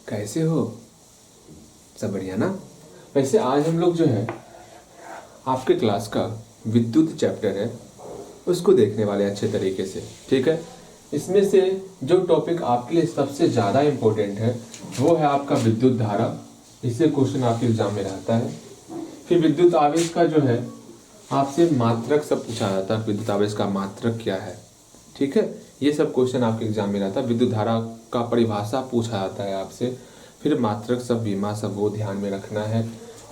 कैसे हो? सब बढ़िया ना? वैसे आज हम लोग जो है आपके क्लास का विद्युत चैप्टर है उसको देखने वाले अच्छे तरीके से, ठीक है। इसमें से जो टॉपिक आपके लिए सबसे ज़्यादा इम्पोर्टेंट है वो है आपका विद्युत धारा। इससे क्वेश्चन आपके एग्जाम में रहता है। फिर विद्युत आवेश का जो है आपसे मात्रक सब पूछा जाता है, विद्युत आवेश का मात्रक क्या है, ठीक है। ये सब क्वेश्चन आपके एग्जाम में रहता है। विद्युत धारा का परिभाषा पूछा जाता है आपसे। फिर मात्रक सब विमा सब वो ध्यान में रखना है।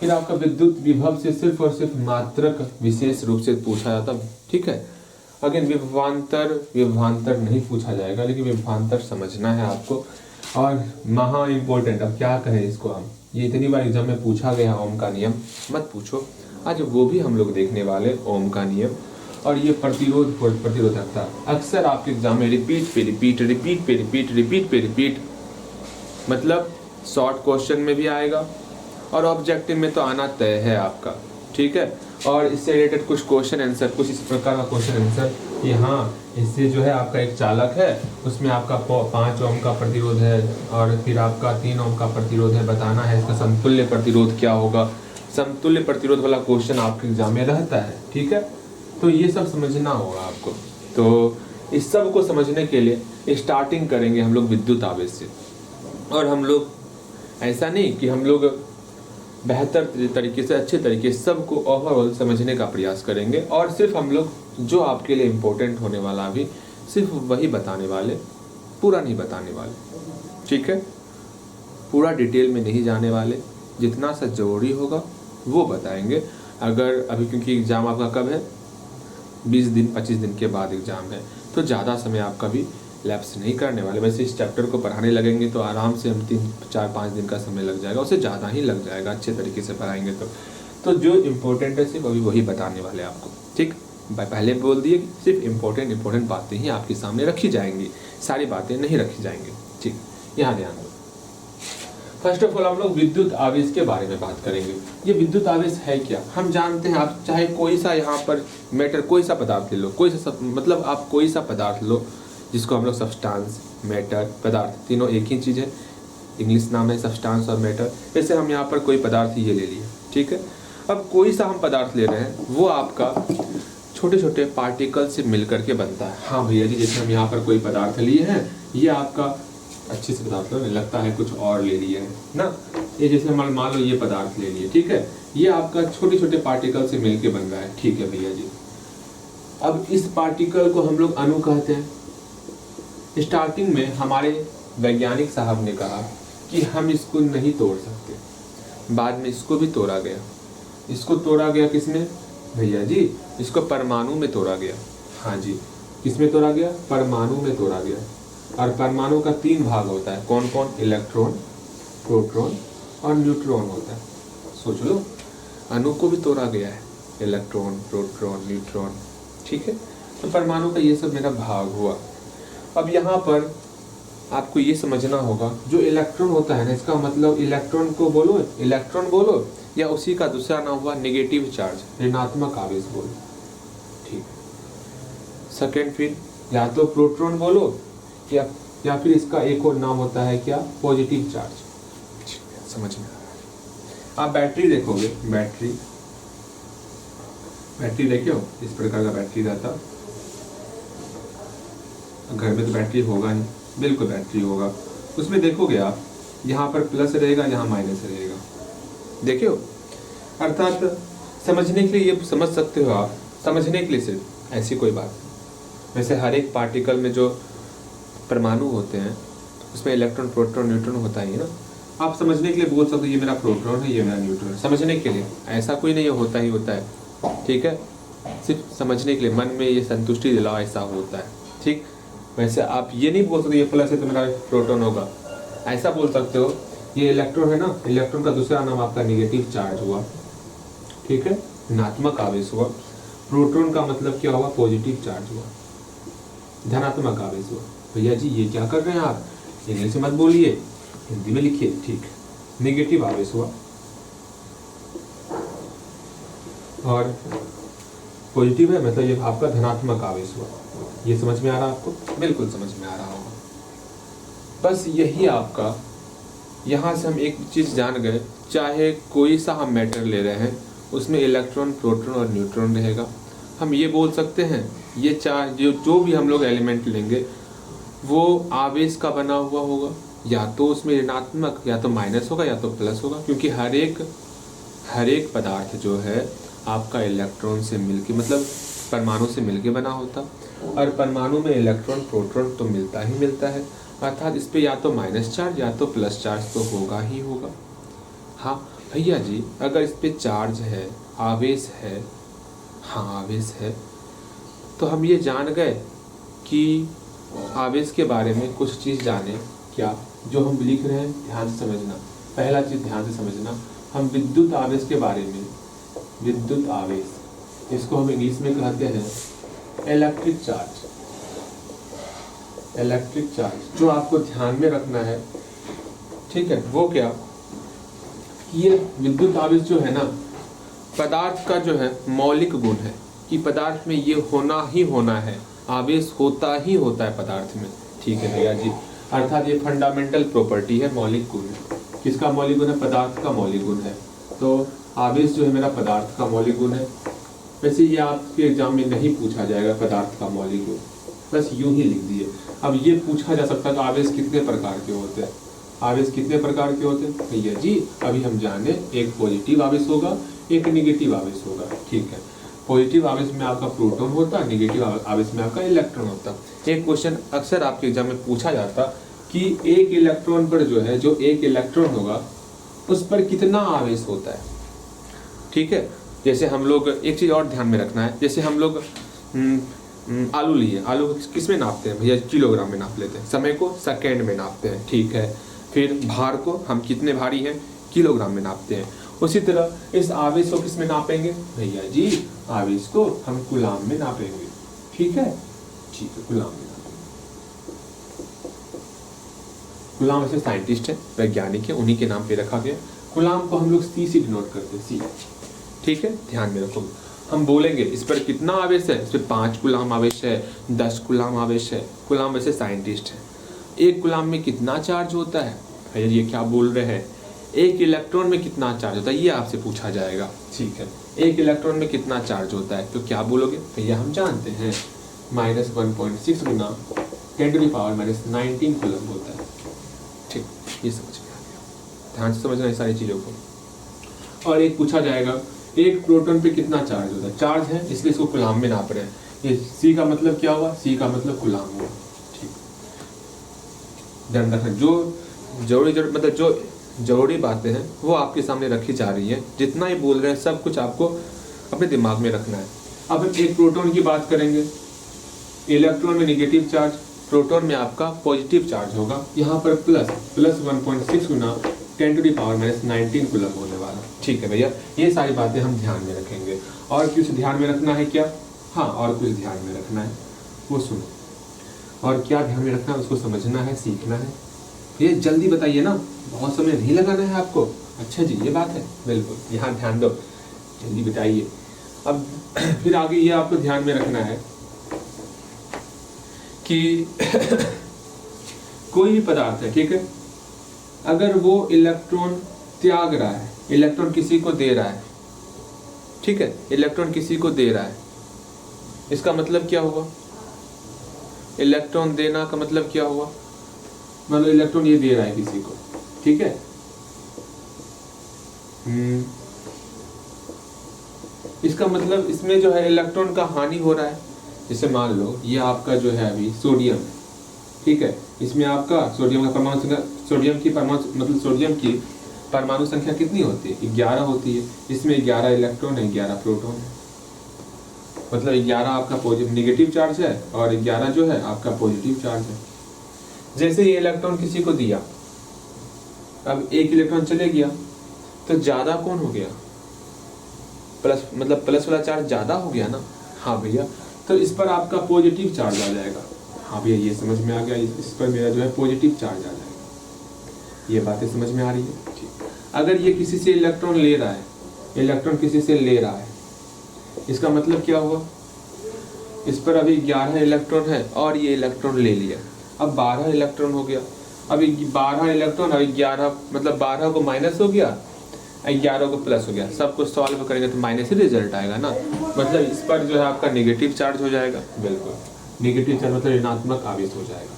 फिर आपका विद्युत विभव से सिर्फ और सिर्फ मात्रक विशेष रूप से पूछा जाता है, ठीक है। अगेन विभवांतर नहीं पूछा जाएगा, लेकिन विभवांतर समझना है आपको। और महा इम्पोर्टेंट, अब क्या कहें इसको हम, ये इतनी बार एग्जाम में पूछा गया ओम का नियम, मत पूछो। आज वो भी हम लोग देखने वाले ओम का नियम। और ये प्रतिरोधकता अक्सर आपके एग्जाम में रिपीट मतलब शॉर्ट क्वेश्चन में भी आएगा और ऑब्जेक्टिव में तो आना तय है आपका, ठीक है। और इससे रिलेटेड कुछ क्वेश्चन आंसर, कुछ इस प्रकार का क्वेश्चन आंसर कि हाँ, इससे जो है आपका एक चालक है, उसमें आपका 5 ओम का प्रतिरोध है और फिर आपका 3 ओम का प्रतिरोध है, बताना है इसका समतुल्य प्रतिरोध क्या होगा। समतुल्य प्रतिरोध वाला क्वेश्चन आपके एग्जाम में रहता है, ठीक है। तो ये सब समझना होगा आपको। तो इस सब को समझने के लिए स्टार्टिंग करेंगे हम लोग विद्युत आवेश से। और हम लोग ऐसा नहीं कि हम लोग बेहतर तरीके से, अच्छे तरीके से सबको ओवरऑल समझने का प्रयास करेंगे। और सिर्फ हम लोग जो आपके लिए इम्पोर्टेंट होने वाला भी सिर्फ वही बताने वाले, पूरा नहीं बताने वाले, ठीक है। पूरा डिटेल में नहीं जाने वाले, जितना सा जरूरी होगा वो बताएंगे। अगर अभी क्योंकि एग्ज़ाम आपका कब है, 20 दिन 25 दिन के बाद एग्ज़ाम है, तो ज़्यादा समय आपका भी लैप्स नहीं करने वाले। वैसे इस चैप्टर को पढ़ाने लगेंगे तो आराम से हम 3-4-5 दिन का समय लग जाएगा, उससे ज़्यादा ही लग जाएगा अच्छे तरीके से पढ़ाएंगे तो जो इम्पोर्टेंट है सिर्फ अभी वही बताने वाले आपको, ठीक। पहले बोल दिए कि सिर्फ इम्पोर्टेंट बातें ही आपके सामने रखी जाएंगी, सारी बातें नहीं रखी जाएंगी, ठीक। यहाँ ध्यान दो। फर्स्ट ऑफ ऑल हम लोग विद्युत आवेश के बारे में बात करेंगे। ये विद्युत आवेश है क्या, हम जानते हैं। आप चाहे कोई सा यहाँ पर मैटर, कोई सा पदार्थ ले लो, कोई सा मतलब आप कोई सा पदार्थ लो जिसको हम लोग सब्सटेंस, मैटर, पदार्थ तीनों एक ही चीज़ है, इंग्लिश नाम है सब्सटेंस और मैटर। जैसे हम यहाँ पर कोई पदार्थ ये ले लिए, ठीक है। अब कोई सा हम पदार्थ ले रहे हैं वो आपका छोटे छोटे पार्टिकल से मिल करके बनता है। हाँ भैया जी, जैसे हम यहाँ पर कोई पदार्थ लिए हैं, ये आपका अच्छे से पदार्थ लगता है कुछ और ले लिए है ना। ये जैसे हम मान लो ये पदार्थ ले लिए, ठीक है। ये आपका छोटे छोटे पार्टिकल से मिलके बन रहा है, ठीक है भैया जी। अब इस पार्टिकल को हम लोग अणु कहते हैं। स्टार्टिंग में हमारे वैज्ञानिक साहब ने कहा कि हम इसको नहीं तोड़ सकते, बाद में इसको भी तोड़ा गया। इसको तोड़ा गया किसमें भैया जी, इसको परमाणु में तोड़ा गया। हाँ जी, किसमें तोड़ा गया, परमाणु में तोड़ा गया। और परमाणु का 3 भाग होता है, कौन कौन, इलेक्ट्रॉन, प्रोटॉन और न्यूट्रॉन होता है। सोच लो, अणु को भी तोड़ा गया है, इलेक्ट्रॉन, प्रोटॉन, न्यूट्रॉन, ठीक है। तो परमाणु का ये सब मेरा भाग हुआ। अब यहाँ पर आपको ये समझना होगा, जो इलेक्ट्रॉन होता है ना, इसका मतलब इलेक्ट्रॉन को बोलो, इलेक्ट्रॉन बोलो, या उसी का दूसरा नाम हुआ नेगेटिव चार्ज, ऋणात्मक आवेश बोलो, ठीक। सेकेंड फिर या तो प्रोटॉन बोलो या फिर इसका एक और नाम होता है क्या, पॉजिटिव चार्ज। समझ में आ रहा है। आप बैटरी देखोगे, बैटरी देखे हो, इस प्रकार का बैटरी रहता। घर में तो बैटरी होगा नहीं, बिल्कुल बैटरी होगा, उसमें देखोगे आप यहाँ पर प्लस रहेगा, यहाँ माइनस रहेगा, देखे हो। अर्थात समझने के लिए ये समझ सकते हो आप, समझने के लिए सिर्फ ऐसी कोई बात। वैसे हर एक पार्टिकल में जो परमाणु होते हैं उसमें इलेक्ट्रॉन, प्रोटॉन, न्यूट्रॉन होता ही है ना। आप समझने के लिए बोल सकते हो ये मेरा प्रोटॉन है, ये मेरा न्यूट्रॉन है, समझने के लिए। ऐसा कोई नहीं होता ही होता है, ठीक है। सिर्फ समझने के लिए, मन में ये संतुष्टि दिलाओ, ऐसा होता है, ठीक। वैसे आप ये नहीं बोल सकते ये प्लस है तो मेरा प्रोटॉन होगा, ऐसा बोल सकते हो ये इलेक्ट्रॉन है ना, इलेक्ट्रॉन का दूसरा नाम आपका नेगेटिव चार्ज हुआ, ठीक है, ऋणात्मक आवेश हुआ। प्रोटॉन का मतलब क्या हुआ, पॉजिटिव चार्ज हुआ, धनात्मक आवेश हुआ। भैया जी ये क्या कर रहे हैं आप, इंग्लिश में मत बोलिए, हिंदी में लिखिए, ठीक। नेगेटिव आवेश हुआ और पॉजिटिव है मतलब ये आपका धनात्मक आवेश हुआ। ये समझ में आ रहा है आपको, बिल्कुल समझ में आ रहा होगा। बस यही आपका यहाँ से हम एक चीज़ जान गए, चाहे कोई सा हम मैटर ले रहे हैं उसमें इलेक्ट्रॉन, प्रोटॉन और न्यूट्रॉन रहेगा। हम ये बोल सकते हैं ये चार जो भी हम लोग एलिमेंट लेंगे वो आवेश का बना हुआ होगा, या तो उसमें ऋणात्मक या तो माइनस होगा या तो प्लस होगा, क्योंकि हर एक पदार्थ जो है आपका इलेक्ट्रॉन से मिलके, मतलब परमाणु से मिलके बना होता, और परमाणु में इलेक्ट्रॉन प्रोटॉन तो मिलता ही मिलता है, अर्थात इस पे या तो माइनस चार्ज या तो प्लस चार्ज तो होगा ही होगा। हाँ भैया जी, अगर इस पे चार्ज है, आवेश है, हाँ आवेश है, तो हम ये जान गए कि आवेश के बारे में कुछ चीज़ जाने। क्या जो हम लिख रहे हैं ध्यान से समझना, पहला चीज़ ध्यान से समझना, हम विद्युत आवेश के बारे में, विद्युत आवेश, इसको हम इंग्लिश में कहते हैं इलेक्ट्रिक चार्ज। इलेक्ट्रिक चार्ज जो आपको ध्यान में रखना है, ठीक है, वो क्या, ये विद्युत आवेश जो है ना, पदार्थ का जो है मौलिक गुण है कि पदार्थ में ये होना ही होना है, आवेश होता ही होता है पदार्थ में। ठीक है भैया जी, अर्थात ये फंडामेंटल प्रॉपर्टी है, मौलिक गुण है। किसका मौलिक गुण है? पदार्थ का मौलिक गुण है। तो आवेश जो है मेरा पदार्थ का मौलिक गुण है। वैसे ये आपके एग्जाम में नहीं पूछा जाएगा पदार्थ का मौलिक गुण, बस यूं ही लिख दिए। अब ये पूछा जा सकता है कि आवेश कितने प्रकार के होते हैं, आवेश कितने प्रकार के होते हैं भैया जी? अभी हम जाने, एक पॉजिटिव आवेश होगा, एक निगेटिव आवेश होगा। ठीक है, पॉजिटिव आवेश में आपका प्रोटॉन होता है, निगेटिव आवेश में आपका इलेक्ट्रॉन होता। एक क्वेश्चन अक्सर आपके एग्जाम में पूछा जाता कि एक इलेक्ट्रॉन पर जो है, जो एक इलेक्ट्रॉन होगा उस पर कितना आवेश होता है। ठीक है, जैसे हम लोग एक चीज़ और ध्यान में रखना है, जैसे हम लोग आलू लिए, आलू किस में नापते हैं भैया? किलोग्राम में नाप लेते हैं, समय को सेकेंड में नापते हैं। ठीक है, फिर भार को हम कितने भारी हैं किलोग्राम में नापते हैं। उसी तरह इस आवेश को किस में नापेंगे भैया जी? आवेश को हम कूलाम में नापेंगे। ठीक है, ठीक है, कूलाम में नापेंगे। कूलाम ऐसे साइंटिस्ट है, वैज्ञानिक है, उन्हीं के नाम पे रखा गया। कूलाम को हम लोग सी से डिनोट करते हैं, सी। ठीक है, ध्यान में रखो। हम बोलेंगे इस पर कितना आवेश है, इस पर 5 कूलाम आवेश है, 10 कूलाम आवेश है। कूलाम वैसे साइंटिस्ट है। एक कूलाम में कितना चार्ज होता है भैया? ये क्या बोल रहे हैं? एक इलेक्ट्रॉन में कितना चार्ज होता है, ये आपसे पूछा जाएगा। ठीक है, एक इलेक्ट्रॉन में कितना चार्ज होता है, तो क्या बोलोगे भैया? हम जानते हैं -1.6 गुना 10⁻⁻19 कूलम होता है। ठीक, ये समझ में आ गया। ध्यान से समझना है सारी चीज़ों को। और एक पूछा जाएगा एक प्रोटॉन पे कितना चार्ज होता है। चार्ज है इसलिए इसको कूलाम में नाप रहे हैं। ये सी का मतलब क्या हुआ? सी का मतलब कूलाम हुआ। ठीक, ध्यान रखना। जो जरूरी बातें हैं वो आपके सामने रखी जा रही हैं। जितना ही बोल रहे हैं सब कुछ आपको अपने दिमाग में रखना है। अब हम एक प्रोटॉन की बात करेंगे। इलेक्ट्रॉन में निगेटिव चार्ज, प्रोटॉन में आपका पॉजिटिव चार्ज होगा। यहाँ पर प्लस 1.6 गुना 10⁻⁻19 कूलम होने वाला। ठीक है भैया, ये सारी बातें हम ध्यान में रखेंगे। और कुछ ध्यान में रखना है क्या? हाँ, और कुछ ध्यान में रखना है, वो सुनो। और क्या ध्यान में रखना है उसको समझना है, सीखना है। ये जल्दी बताइए ना, बहुत समय नहीं लगाना है आपको। अच्छा जी, ये बात है, बिल्कुल यहाँ ध्यान दो, जल्दी बताइए। अब फिर आगे ये आपको ध्यान में रखना है कि कोई भी पदार्थ है, ठीक है, अगर वो इलेक्ट्रॉन त्याग रहा है, इलेक्ट्रॉन किसी को दे रहा है, ठीक है, इलेक्ट्रॉन किसी को दे रहा है, इसका मतलब क्या हुआ? इलेक्ट्रॉन देना का मतलब क्या हुआ? मतलब इलेक्ट्रॉन ये दे रहा है किसी को, ठीक है। इसका मतलब इसमें जो है इलेक्ट्रॉन का हानि हो रहा है। जैसे मान लो ये आपका जो है अभी सोडियम, ठीक है, इसमें आपका सोडियम का परमाणु संख्या, सोडियम की परमाणु संख्या कितनी होती है? 11 होती है। इसमें 11 इलेक्ट्रॉन है, 11 प्रोटॉन है। मतलब 11 आपका पॉजिटिव निगेटिव चार्ज है और 11 जो है आपका पॉजिटिव चार्ज है। जैसे ये इलेक्ट्रॉन किसी को दिया, अब एक इलेक्ट्रॉन चले गया, तो ज्यादा कौन हो गया? प्लस, मतलब प्लस वाला चार्ज ज्यादा हो गया ना। हाँ भैया, तो इस पर आपका पॉजिटिव चार्ज आ जाएगा। हाँ भैया, ये समझ में आ गया, इस पर मेरा जो है पॉजिटिव चार्ज आ जाएगा। ये बातें समझ में आ रही है? ठीक। अगर ये किसी से इलेक्ट्रॉन ले रहा है, इलेक्ट्रॉन किसी से ले रहा है, इसका मतलब क्या हुआ? इस पर अभी 11 इलेक्ट्रॉन है और ये इलेक्ट्रॉन ले लिया, अब 12 इलेक्ट्रॉन हो गया। अब 12 इलेक्ट्रॉन और 11 मतलब 12 को माइनस हो गया, 11 को प्लस हो गया, सब कुछ सॉल्व करेंगे तो माइनस ही रिजल्ट आएगा ना। मतलब इस पर जो है आपका नेगेटिव चार्ज हो जाएगा, बिल्कुल नेगेटिव चार्ज मतलब ऋणात्मक आवेश हो जाएगा,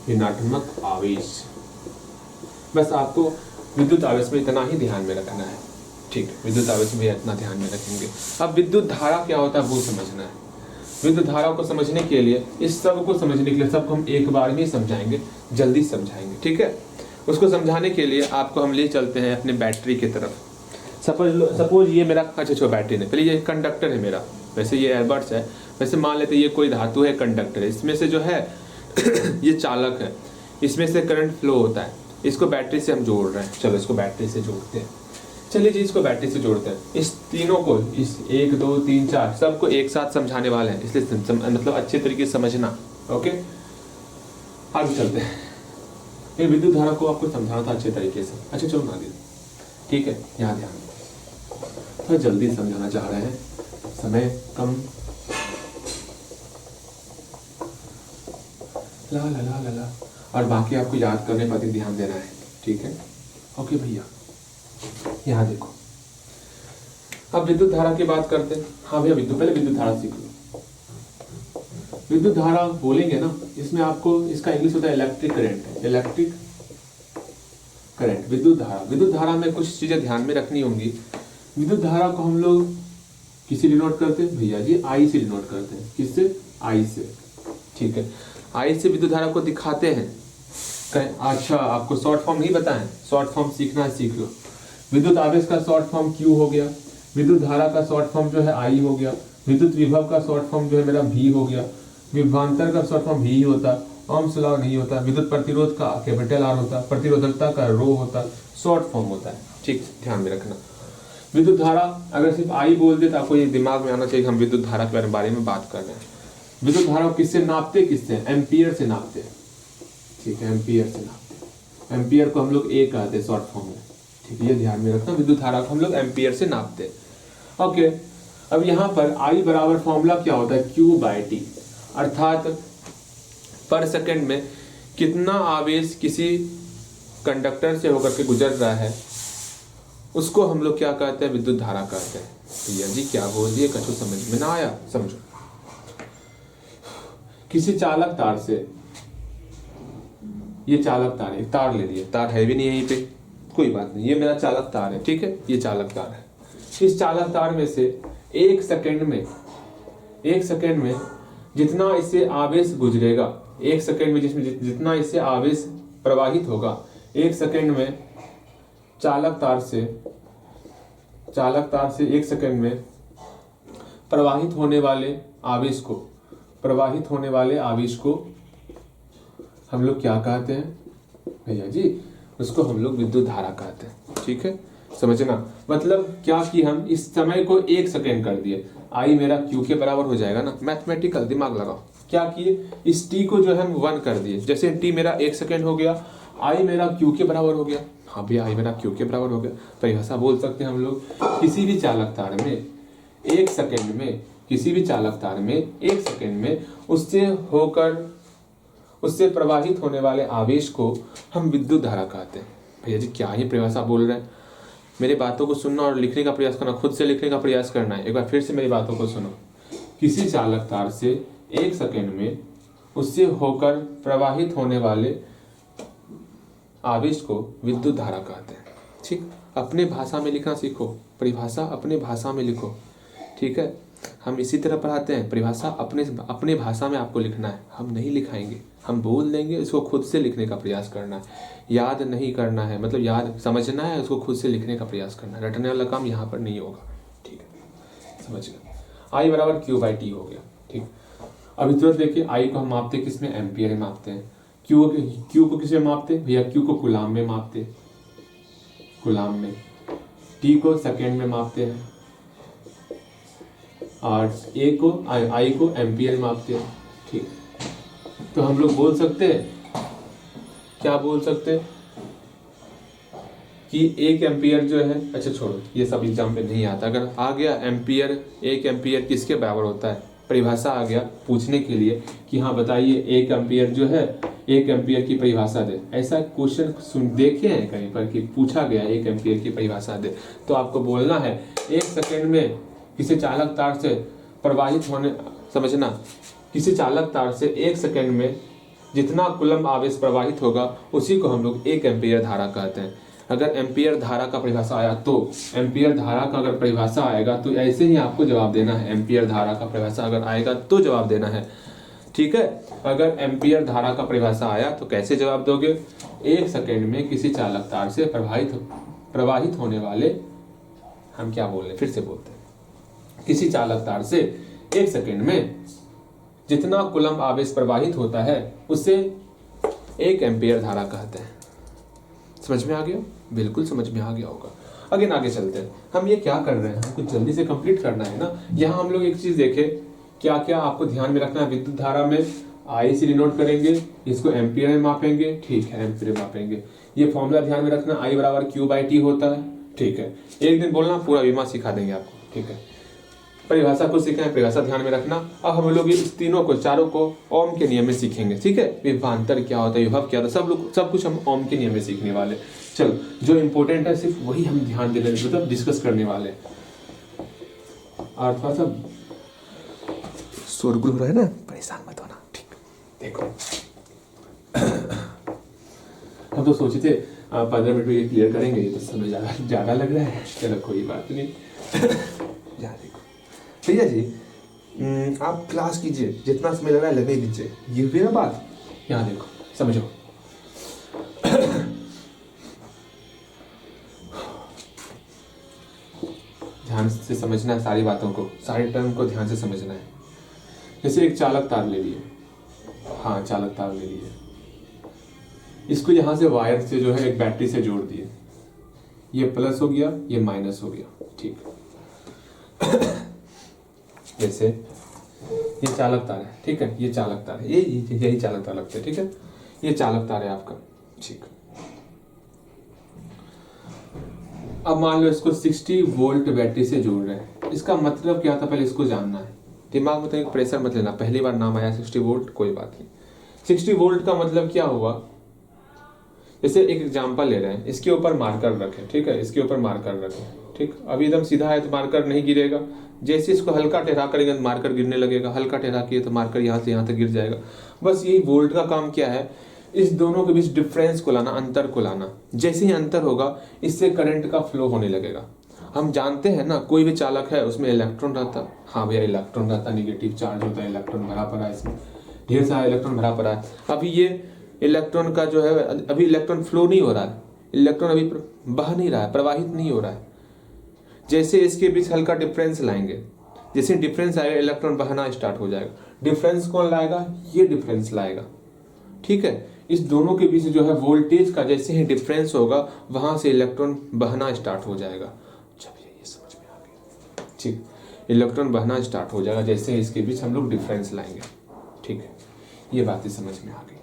ऋणात्मक आवेश। बस आपको विद्युत आवेश में इतना ही ध्यान में रखना है, ठीक है, विद्युत आवेश में इतना ध्यान में रखेंगे। अब विद्युत धारा क्या होता है वो समझना है। विद्युत धारा को समझने के लिए, इस सब को समझने के लिए, सबको हम एक बार में समझाएंगे, जल्दी समझाएंगे, ठीक है। उसको समझाने के लिए आपको हम ले चलते हैं अपने बैटरी की तरफ। सपोज ये मेरा अच्छा बैटरी नहीं, पहले ये कंडक्टर है मेरा, वैसे ये एयरबड्स है, वैसे मान लेते ये कोई धातु है, कंडक्टर है, इसमें से जो है ये चालक है, इसमें से करंट फ्लो होता है, इसको बैटरी से हम जोड़ रहे हैं। चलो इसको बैटरी से जोड़ते हैं, चलिए जी इसको बैटरी से जोड़ते हैं। इस तीनों को, इस 1 2 3 4 सबको एक साथ समझाने वाले हैं, इसलिए मतलब अच्छे तरीके से समझना, ओके। आगे चलते हैं, ये विद्युत धारा को आपको समझाना था अच्छे तरीके से। अच्छा चलो ना आगे, ठीक है, यहाँ ध्यान थोड़ा जल्दी समझाना चाह रहे हैं, समय कम। ला ला ला ला ला, और बाकी आपको याद करने पर ध्यान देना है, ठीक है, ओके भैया। यहाँ देखो, अब विद्युत धारा की बात करते हैं। हाँ भैया पहले विद्युत धारा सीख लो। विद्युत धारा बोलेंगे ना, इसमें आपको इसका इंग्लिश होता है इलेक्ट्रिक करंट, इलेक्ट्रिक करंट, विद्युत धारा। विद्युत धारा में कुछ चीजें ध्यान में रखनी होंगी। विद्युत धारा को हम लोग किससे डिनोट करते हैं भैया जी? आई से डिनोट करते हैं। किससे? आई से, ठीक है, आई से विद्युत धारा को दिखाते हैं। अच्छा आपको शॉर्ट फॉर्म नहीं पता है, शॉर्ट फॉर्म सीखना है, सीख लो। विद्युत आवेश का शॉर्ट फॉर्म Q हो गया, विद्युत धारा का शॉर्ट फॉर्म जो है I हो गया, विद्युत विभव का शॉर्ट फॉर्म जो है मेरा V हो गया, विभवांतर का शॉर्ट फॉर्म V ही होता, ओम्स लॉ नहीं होता, विद्युत प्रतिरोध का कैपिटल R होता, प्रतिरोधकता का ρ होता, शॉर्ट फॉर्म होता है, ठीक, ध्यान में रखना। विद्युत धारा अगर सिर्फ I बोल दे तो आपको ये दिमाग में आना चाहिए हम विद्युत धारा के बारे में बात कर रहे हैं। विद्युत धारा को किससे नापते? किससे? एम्पियर से नापते, ठीक है, एम्पियर से नापते। एम्पियर को हम लोग A कहते हैं शॉर्ट फॉर्म में, ठीक है, ये ध्यान में रखना। विद्युत धारा को हम लोग एम्पियर से नापते हैं, ओके। अब यहाँ पर I बराबर फॉर्मूला क्या होता है? Q/T, अर्थात पर सेकंड में कितना आवेश किसी कंडक्टर से होकर के गुजर रहा है उसको हम लोग क्या कहते हैं? विद्युत धारा कहते हैं। भैया जी क्या बोल दिए, कछु समझ में ना आया? समझो, किसी चालक तार से, ये चालक तार है, तार ले लिए, तार है भी नहीं यहीं पे, कोई बात नहीं, ये मेरा चालक तार है, ठीक है, ये चालक तार है। इस चालक तार में से एक सेकंड में जितना इससे आवेश गुजरेगा, एक सेकंड में जिसमें जितना इससे आवेश प्रवाहित होगा, एक सेकंड में चालक तार से एक सेकंड में प्रवाहित होने वाले आवेश को हम लोग क्या कहते हैं भैया जी? उसको हम लोग विद्युत धारा कहते हैं, ठीक है, समझना। मतलब क्या कि हम इस समय को एक सेकेंड कर दिए, आई मेरा Q के बराबर हो जाएगा ना, मैथमेटिकल दिमाग लगाओ। क्या किए? इस T को जो है हम 1 कर दिए, जैसे T मेरा 1 सेकेंड हो गया, आई मेरा Q के बराबर हो गया। हाँ भैया आई मेरा Q के बराबर हो गया, परिभाषा बोल सकते हैं हम लोग, किसी भी चालक तार में एक सेकेंड में उससे प्रवाहित होने वाले आवेश को हम विद्युत धारा कहते हैं। भैया जी क्या ही परिभाषा बोल रहे हैं, मेरी बातों को सुनना और लिखने का प्रयास करना, खुद से लिखने का प्रयास करना है। एक बार फिर से मेरी बातों को सुनो। किसी चालक तार से एक सेकेंड में उससे होकर प्रवाहित होने वाले आवेश को विद्युत धारा कहते हैं, ठीक। अपने भाषा में लिखना सीखो, परिभाषा अपने भाषा में लिखो, ठीक है। हम इसी तरह पढ़ाते हैं, परिभाषा अपने भाषा में आपको लिखना है, हम नहीं लिखाएंगे, हम बोल देंगे, इसको खुद से लिखने का प्रयास करना है, याद नहीं करना है, मतलब याद समझना है, उसको खुद से लिखने का प्रयास करना है, रटने वाला काम यहाँ पर नहीं होगा, ठीक है, समझ गए। I बराबर Q/T हो गया, ठीक। अब इधर देखिए, I को हम मापते किस में? एम्पियर में मापते हैं। Q को किस में मापते? भैया Q को कूलाम में मापते, कूलाम में। T को सेकेंड में मापते हैं, और I को एम्पियर में मापते हैं, ठीक। तो हम लोग बोल सकते हैं, क्या बोल सकते हैं कि 1 एम्पियर जो है, अच्छा छोड़ो ये सब एग्जाम पे नहीं आता, अगर आ गया एम्पियर, 1 एम्पियर किसके बराबर होता है? परिभाषा आ गया पूछने के लिए कि हाँ बताइए 1 एम्पियर जो है, 1 एम्पियर की परिभाषा दे। ऐसा क्वेश्चन सुन देखे हैं कहीं पर कि पूछा गया 1 एम्पियर की परिभाषा दे, तो आपको बोलना है 1 सेकेंड में किसी चालक तार से प्रवाहित होने, समझना, किसी चालक तार से 1 सेकेंड में जितना कूलम्ब आवेश प्रवाहित होगा उसी को हम लोग 1 एम्पियर धारा कहते हैं। अगर एम्पियर धारा का परिभाषा आया तो एम्पियर धारा का अगर परिभाषा आएगा तो ऐसे ही आपको जवाब देना है। एम्पियर धारा का परिभाषा अगर आएगा तो जवाब देना है, ठीक है। अगर एम्पियर धारा का परिभाषा आया तो कैसे जवाब दोगे? 1 सेकेंड में किसी चालक तार से प्रवाहित होने वाले, हम क्या बोल रहे, फिर से बोलते हैं, किसी चालक तार से 1 सेकेंड में जितना कूलम्ब आवेश प्रवाहित होता है उसे 1 एम्पियर धारा कहते हैं। समझ में आ गया? बिल्कुल समझ में आ गया होगा। अगेन आगे चलते हैं। हम ये क्या कर रहे हैं, कुछ जल्दी से कंप्लीट करना है ना। यहाँ हम लोग एक चीज देखें, क्या क्या आपको ध्यान में रखना है। विद्युत धारा में आई से डिनोट करेंगे, इसको एम्पियर में मापेंगे, ठीक है, एम्पियर में मापेंगे। ये फॉर्मूला ध्यान में रखना, I बराबर Q/T होता है, ठीक है। एक दिन बोलना, पूरा बीमा सिखा देंगे आपको, ठीक है। परिभाषा को सीखना है, परिभाषा ध्यान में रखना। अब हम लोग इस तीनों को, चारों को ओम के नियम में सीखेंगे, ठीक है। विभवांतर क्या होता है, विभव क्या होता है, सब कुछ हम ओम के नियम में सीखने वाले। चलो, जो इंपॉर्टेंट है सिर्फ वही हम ध्यान देने, मतलब डिस्कस करने वाले। और थोड़ा सा शोरगुल हो रहा है ना, परेशान मत होना, ठीक। देखो हम तो सोचे थे 15 मिनट में ये क्लियर करेंगे, ये तो समय ज़्यादा लग रहा है। चलो कोई बात नहीं। यहाँ देखो भैया जी, आप क्लास कीजिए, जितना समय लग रहा है लगे दीजिए, ये हुई ना बात। यहाँ देखो, समझो। ध्यान से समझना है सारी बातों को, सारे टर्म को ध्यान से समझना है। जैसे एक चालक तार ले लिए, हाँ चालक तार ले लिए, इसको यहाँ से वायर से जो है एक बैटरी से जोड़ दिए, ये प्लस हो गया, ये माइनस हो गया, ठीक। जैसे ये चालक तार है, ठीक है, ये चालक तार है, यही चालक तार लगता है, ठीक है। ये चालक तार है आपका, ठीक। अब मान लो इसको 60 वोल्ट बैटरी से जोड़ रहे हैं, इसका मतलब क्या था पहले इसको जानना है। दिमाग में तो एक प्रेशर मत लेना, पहली बार नाम आया 60 वोल्ट, कोई बात नहीं। 60 वोल्ट का मतलब क्या हुआ, जैसे एक एग्जांपल ले रहे हैं, इसके ऊपर मार्कर रखें, ठीक है, इसके ऊपर मार्कर रखें, ठीक। अभी एकदम सीधा है तो मार्कर नहीं गिरेगा, जैसे इसको हल्का टेढ़ा करेंगे तो मार्कर गिरने लगेगा, हल्का टेढ़ा किए तो मार्कर यहाँ से यहाँ तक गिर जाएगा। बस यही वोल्ट का काम क्या है, इस दोनों के बीच डिफरेंस को लाना, अंतर को लाना। जैसे ही अंतर होगा इससे करंट का फ्लो होने लगेगा। हम जानते हैं ना, कोई भी चालक है उसमें इलेक्ट्रॉन रहता है, हाँ भैया इलेक्ट्रॉन रहता है, निगेटिव चार्ज होता है, इलेक्ट्रॉन भरा पड़ा है, इसमें ढेर सारा इलेक्ट्रॉन भरा पड़ा है। अभी ये इलेक्ट्रॉन का जो है, अभी इलेक्ट्रॉन फ्लो नहीं हो रहा है, इलेक्ट्रॉन अभी बह नहीं रहा है, प्रवाहित नहीं हो रहा है। जैसे इसके बीच हल्का डिफरेंस लाएंगे, जैसे डिफरेंस आएगा इलेक्ट्रॉन बहना स्टार्ट हो जाएगा। डिफरेंस कौन लाएगा, ये डिफरेंस लाएगा, ठीक है। इस दोनों के बीच जो है वोल्टेज का जैसे ही डिफरेंस होगा वहां से इलेक्ट्रॉन बहना स्टार्ट हो जाएगा। अच्छा भैया ये समझ में आ गया, ठीक। इलेक्ट्रॉन बहना स्टार्ट हो जाएगा जैसे इसके बीच हम लोग डिफरेंस लाएंगे, ठीक है। ये बातें समझ में आ गई।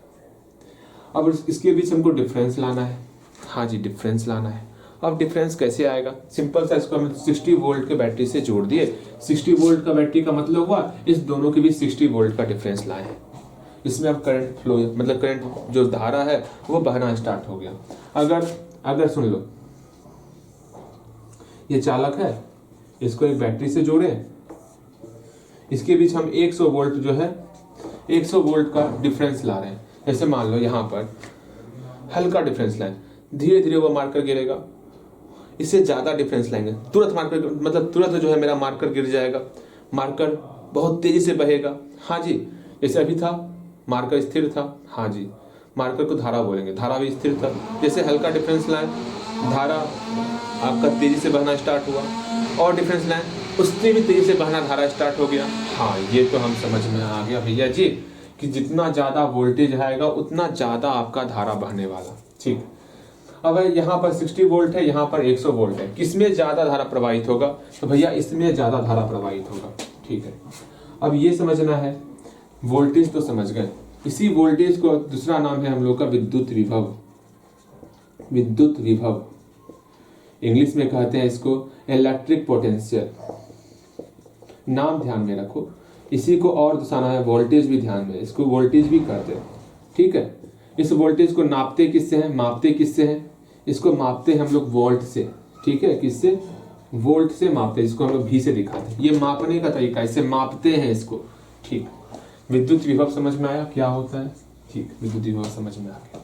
अब इसके बीच हमको डिफरेंस लाना है, हाँ जी डिफरेंस लाना है। अब डिफरेंस कैसे आएगा, सिंपल सा, इसको हम 60 वोल्ट के बैटरी से जोड़ दिए। 60 वोल्ट का बैटरी का मतलब हुआ इस दोनों के बीच 60 वोल्ट का डिफरेंस लाए हैं। इसमें अब करंट फ्लो, मतलब करंट जो धारा है वो बहना स्टार्ट हो गया। अगर सुन लो, ये चालक है, इसको एक बैटरी से जोड़े, इसके बीच हम 100 वोल्ट जो है 100 वोल्ट का डिफरेंस ला रहे हैं। जैसे मान लो यहाँ पर हल्का डिफरेंस लाए, धीरे धीरे वो मार्कर गिरेगा, इससे ज्यादा डिफरेंस लाएंगे, तुरंत मार्कर, मतलब तुरंत जो है मेरा मार्कर गिर जाएगा, मार्कर बहुत तेजी से बहेगा, हाँ जी। जैसे अभी था मार्कर स्थिर था, हाँ जी, मार्कर को धारा बोलेंगे, धारा भी स्थिर था। जैसे हल्का डिफरेंस लाए, धारा आपका तेजी से बहना स्टार्ट हुआ, और डिफरेंस लाए, उससे भी तेजी से बहना धारा स्टार्ट हो गया। हाँ ये तो हम समझ में आ गया भैया जी कि जितना ज्यादा वोल्टेज आएगा उतना ज्यादा आपका धारा बहने वाला, ठीक। अब यहाँ पर 60 वोल्ट है, यहाँ पर 100 वोल्ट है, किसमें ज्यादा धारा प्रवाहित होगा, तो भैया इसमें ज्यादा धारा प्रवाहित होगा, ठीक है। अब ये समझना है, वोल्टेज तो समझ गए, इसी वोल्टेज को दूसरा नाम है हम लोग का विद्युत विभव। विद्युत विभव इंग्लिश में कहते हैं इसको इलेक्ट्रिक पोटेंशियल। नाम ध्यान में रखो, इसी को और दूसरा नाम है वोल्टेज, भी ध्यान में, इसको वोल्टेज भी कहते हैं, ठीक है। इस वोल्टेज को नापते किससे हैं, मापते किससे हैं, इसको मापते हैं हम लोग वोल्ट से, ठीक है, किससे, वोल्ट से मापते हैं, इसको हम लोग भी से दिखाते हैं, ये मापने का तरीका, इससे मापते हैं इसको, ठीक। विद्युत विभव समझ में आया क्या होता है, ठीक, विद्युत विभव समझ में आ गया,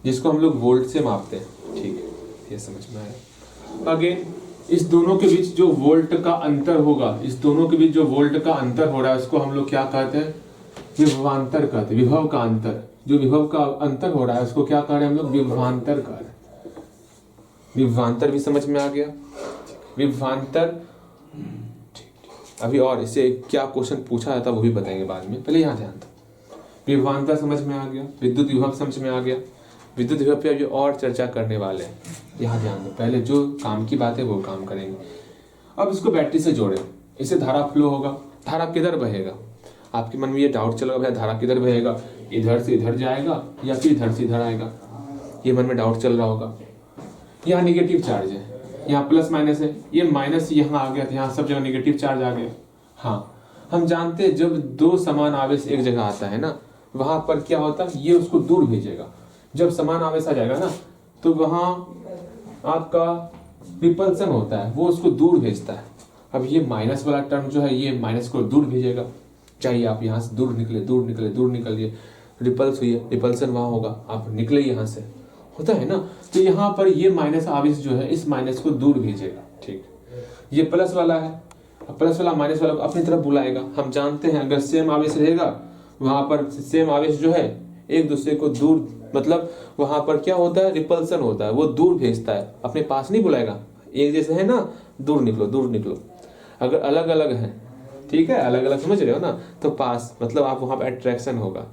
जिसको हम लोग वोल्ट से मापते हैं, ठीक है, ये समझ में आया। अगेन इस दोनों के बीच जो वोल्ट का अंतर होगा, इस दोनों के बीच जो वोल्ट का अंतर हो रहा है उसको हम लोग क्या कहते हैं, विभवांतर कहते हैं, विभव का अंतर, जो विभव का अंतर हो रहा है उसको क्या कह रहे हैं हम लोग, विभवांतर कह रहे हैं। विभवांतर भी समझ में आ गया, विभवांतर, अभी और इससे क्या क्वेश्चन पूछा जाता वो भी बताएंगे बाद में, पहले यहाँ ध्यान दो। विभवांतर समझ में आ गया, विद्युत विभव समझ में आ गया, विद्युत विभव पे अभी और चर्चा करने वाले हैं, यहाँ ध्यान दो, पहले जो काम की बात है वो काम करेंगे। अब इसको बैटरी से जोड़े, इससे धारा फ्लो होगा, धारा किधर बहेगा, आपके मन में ये डाउट चला भैया धारा किधर बहेगा, इधर से इधर जाएगा या फिर इधर से इधर आएगा, ये मन में डाउट चल रहा होगा। यहाँ निगेटिव चार्ज है, यहाँ प्लस माइनस है, ये माइनस यहाँ आ गया, यहाँ सब जगह निगेटिव चार्ज आ गया। हाँ, हम जानते हैं जब दो समान आवेश एक जगह आता है ना, वहां पर क्या होता है, ये उसको दूर भेजेगा। जब समान आवेश आ जाएगा ना तो वहां आपका रिपल्सन होता है, वो उसको दूर भेजता है। अब ये माइनस वाला टर्म जो है ये माइनस को दूर भेजेगा, चाहिए आप यहाँ से दूर निकले, दूर निकले, दूर निकलिए, रिपल्स हुई है, रिपल्सन वहां होगा, आप निकले यहाँ से, होता है ना। तो यहाँ पर ये माइनस आवेश जो है इस माइनस को दूर भेजेगा, ठीक। ये प्लस वाला है, प्लस वाला माइनस वाला को अपनी तरफ बुलाएगा। हम जानते हैं अगर सेम आवेश रहेगा वहां पर सेम आवेश जो है एक दूसरे को दूर, मतलब वहां पर क्या होता है, रिपल्सन होता है, वो दूर भेजता है, अपने पास नहीं बुलाएगा। एक जैसे है ना, दूर निकलो, दूर निकलो। अगर अलग अलग है, ठीक है, अलग अलग समझ रहे हो ना, तो पास मतलब आप वहां पर अट्रैक्शन होगा।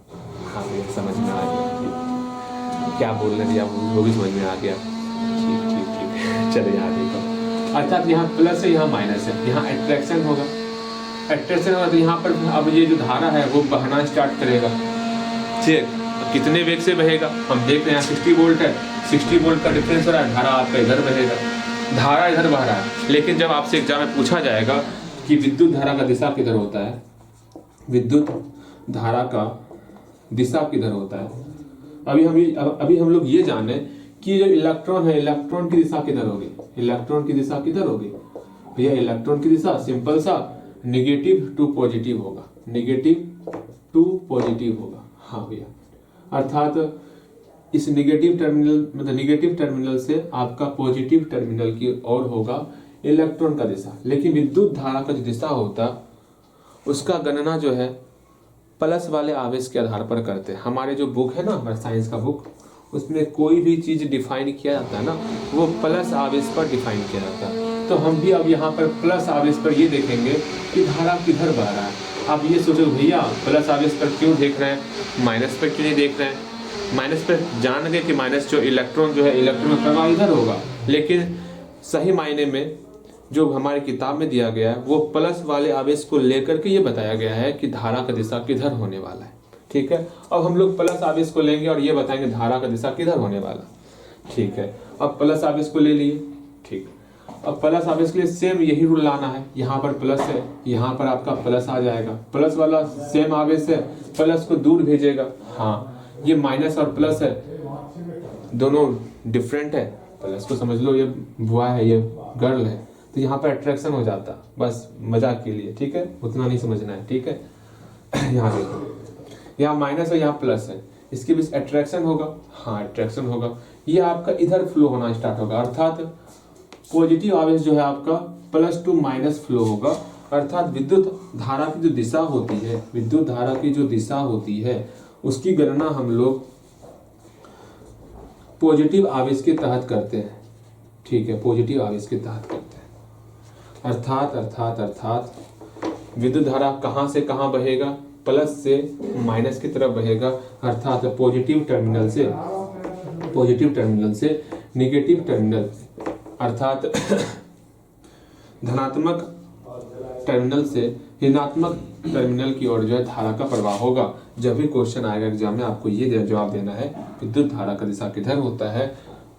हाँ समझ में आ गया, क्या बोलने दिया वो भी समझ में आ गया, ठीक ठीक ठीक। चलो यहाँ देखो, अर्थात यहाँ प्लस है, यहाँ माइनस है, यहाँ अट्रैक्शन होगा, अट्रैक्शन होगा तो यहाँ पर अब ये जो धारा है वो बहना स्टार्ट करेगा, ठीक। कितने वेग से बहेगा, हम देख रहे हैं 60 वोल्ट है, 60 वोल्ट का डिफरेंस हो रहा है, धारा आपका इधर बहेगा, धारा इधर बह रहा है। लेकिन जब आपसे एग्जाम में पूछा जाएगा कि विद्युत धारा का दिशा किधर होता है, विद्युत धारा का दिशा किधर होता है, अभी हम लोग ये जाने कि जो इलेक्ट्रॉन है, इलेक्ट्रॉन की दिशा किधर होगी, इलेक्ट्रॉन की दिशा किधर होगी भैया, इलेक्ट्रॉन की दिशा सिंपल सा निगेटिव टू पॉजिटिव होगा, निगेटिव टू पॉजिटिव होगा। हाँ भैया, अर्थात इस निगेटिव टर्मिनल, मतलब निगेटिव टर्मिनल से आपका पॉजिटिव टर्मिनल की ओर होगा इलेक्ट्रॉन का दिशा। लेकिन विद्युत धारा का जो दिशा होता उसका गणना जो है प्लस वाले आवेश के आधार पर करते हैं। हमारे जो बुक है ना, हमारे साइंस का बुक, उसमें कोई भी चीज डिफाइन किया जाता है ना, वो प्लस आवेश पर डिफाइन किया जाता है। तो हम भी अब यहाँ पर प्लस आवेश पर ये देखेंगे कि धारा किधर बह रहा है। आप ये सोचो भैया प्लस आवेश पर क्यों देख रहे हैं, माइनस पर क्यों नहीं देख रहे हैं। माइनस पर जान गए कि माइनस जो इलेक्ट्रॉन जो है, इलेक्ट्रॉन का प्रवाह इधर होगा, लेकिन सही मायने में जो हमारी किताब में दिया गया है वो प्लस वाले आवेश को लेकर के ये बताया गया है कि धारा का दिशा किधर होने वाला है, ठीक है। अब हम लोग प्लस आवेश को लेंगे और ये बताएंगे धारा का दिशा किधर होने वाला, ठीक है। अब प्लस आवेश को ले लिए, ठीक। अब प्लस आवेश के लिए सेम यही रूल लाना है, यहाँ पर प्लस है, यहाँ पर आपका प्लस आ जाएगा, प्लस वाला सेम आवेश है, प्लस को दूर भेजेगा। हाँ, ये माइनस और प्लस है, दोनों डिफरेंट है, प्लस को समझ लो ये बॉय है, ये गर्ल है, तो यहाँ पर अट्रैक्शन हो जाता, बस मजाक के लिए, ठीक है, उतना नहीं समझना है, ठीक है। यहाँ देखो, यहाँ माइनस है, यहाँ प्लस है, इसके बीच अट्रैक्शन होगा। हाँ अट्रैक्शन होगा, ये आपका इधर फ्लो होना स्टार्ट होगा, अर्थात पॉजिटिव आवेश जो है आपका प्लस टू माइनस फ्लो होगा। अर्थात विद्युत धारा की जो दिशा होती है, विद्युत धारा की जो दिशा होती है उसकी गणना हम लोग पॉजिटिव आवेश के तहत करते हैं, ठीक है, पॉजिटिव आवेश के तहत करते हैं। अर्थात विद्युत धारा कहाँ से कहाँ बहेगा, प्लस से माइनस की तरफ बहेगा, अर्थात पॉजिटिव टर्मिनल से नेगेटिव टर्मिनल, अर्थात धनात्मक टर्मिनल से ऋणात्मक टर्मिनल की ओर जो है धारा का प्रवाह होगा। जब भी क्वेश्चन आएगा एग्जाम में आपको ये जवाब देना है, विद्युत धारा का दिशा किधर होता है,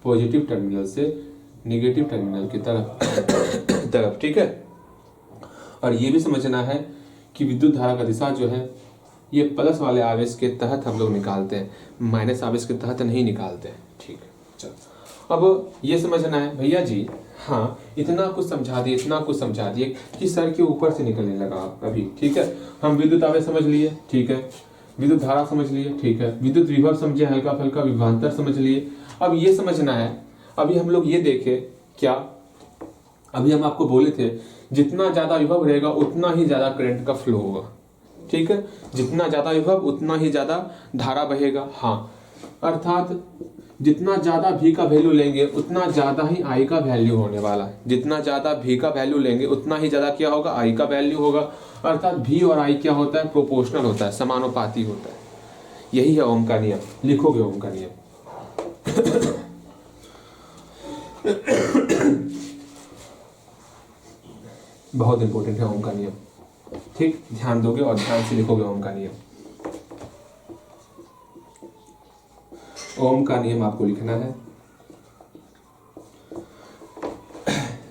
पॉजिटिव टर्मिनल से नेगेटिव टर्मिनल की तरफ, ठीक है। और ये भी समझना है कि विद्युत धारा का दिशा जो है ये प्लस वाले आवेश के तहत हम लोग निकालते हैं, माइनस आवेश के तहत नहीं निकालते हैं। ठीक है, चलो अब ये समझना है भैया जी। हाँ, इतना कुछ समझा दिए, इतना कुछ समझा दिए कि सर के ऊपर से निकलने लगा अभी। ठीक है, हम विद्युत आवेश समझ लिए, ठीक है, विद्युत धारा समझ लिए, ठीक है, विद्युत विभव समझे, हल्का फुल्का विभवांतर समझ लिए। अब ये समझना है, अभी हम लोग ये देखे क्या, अभी हम आपको बोले थे जितना ज्यादा विभव रहेगा उतना ही ज्यादा करंट का फ्लो होगा। ठीक है, जितना ज्यादा विभव उतना ही ज्यादा धारा बहेगा। हाँ, अर्थात जितना ज्यादा भी का वैल्यू लेंगे उतना ज्यादा ही आई का वैल्यू होने वाला है। जितना ज्यादा भी का वैल्यू लेंगे उतना ही ज्यादा क्या होगा, आई का वैल्यू होगा। अर्थात भी और आई क्या होता है, प्रोपोर्शनल होता है, समानुपाती होता है। यही है ओम का नियम। लिखोगे ओम का नियम। बहुत इंपॉर्टेंट है ओम का नियम। ठीक, ध्यान दोगे और ध्यान से लिखोगे ओम का नियम। ओम का नियम आपको लिखना है।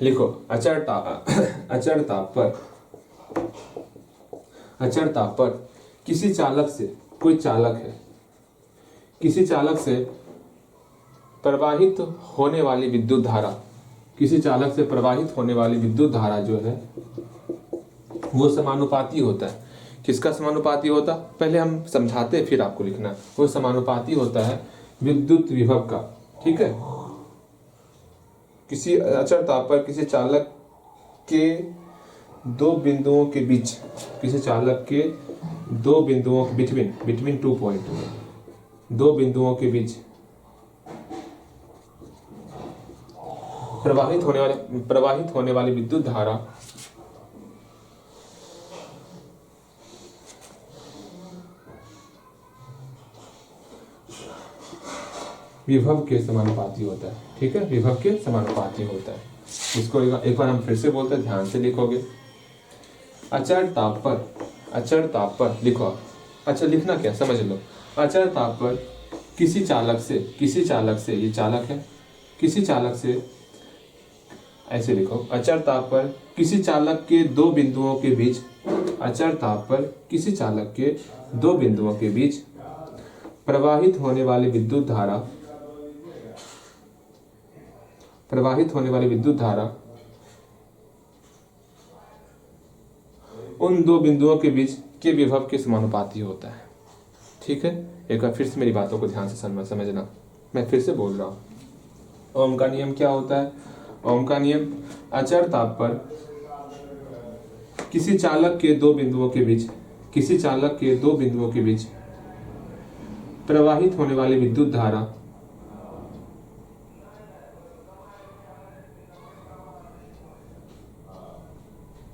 लिखो, अचर ताप पर किसी चालक से, कोई चालक है, किसी चालक से प्रवाहित होने वाली विद्युत धारा, किसी चालक से प्रवाहित होने वाली विद्युत धारा जो है वो समानुपाती होता है। किसका समानुपाती होता, पहले हम समझाते फिर आपको लिखना। वो समानुपाती होता है विद्युत विभव का। ठीक है, किसी अचर ताप पर किसी चालक के दो बिंदुओं के बीच, किसी चालक के दो बिंदुओं के बिटवीन 2 पॉइंट, दो बिंदुओं के बीच प्रवाहित होने वाली विद्युत धारा विभव के समानुपाती होता है। ठीक है, विभव के समानुपाती होता है। इसको एक बार हम फिर से बोलते हैं, ध्यान से लिखोगे। अचर ताप पर लिखो। अच्छा, लिखना क्या समझ लो। अचर ताप पर किसी चालक से, ये चालक है, किसी चालक से, ऐसे लिखो। अचर ताप पर किसी चालक के दो बिंदुओं के बीच, अचर ताप पर किसी चालक के दो बिंदुओं के बीच प्रवाहित होने वाली विद्युत धारा उन दो बिंदुओं के बीच के विभव के समानुपाती होता है। ठीक है, एक बार फिर से मेरी बातों को ध्यान से समझना। मैं फिर से बोल रहा हूं, ओम का नियम क्या होता है। ओम का नियम, अचर ताप पर किसी चालक के दो बिंदुओं के बीच प्रवाहित होने वाली विद्युत धारा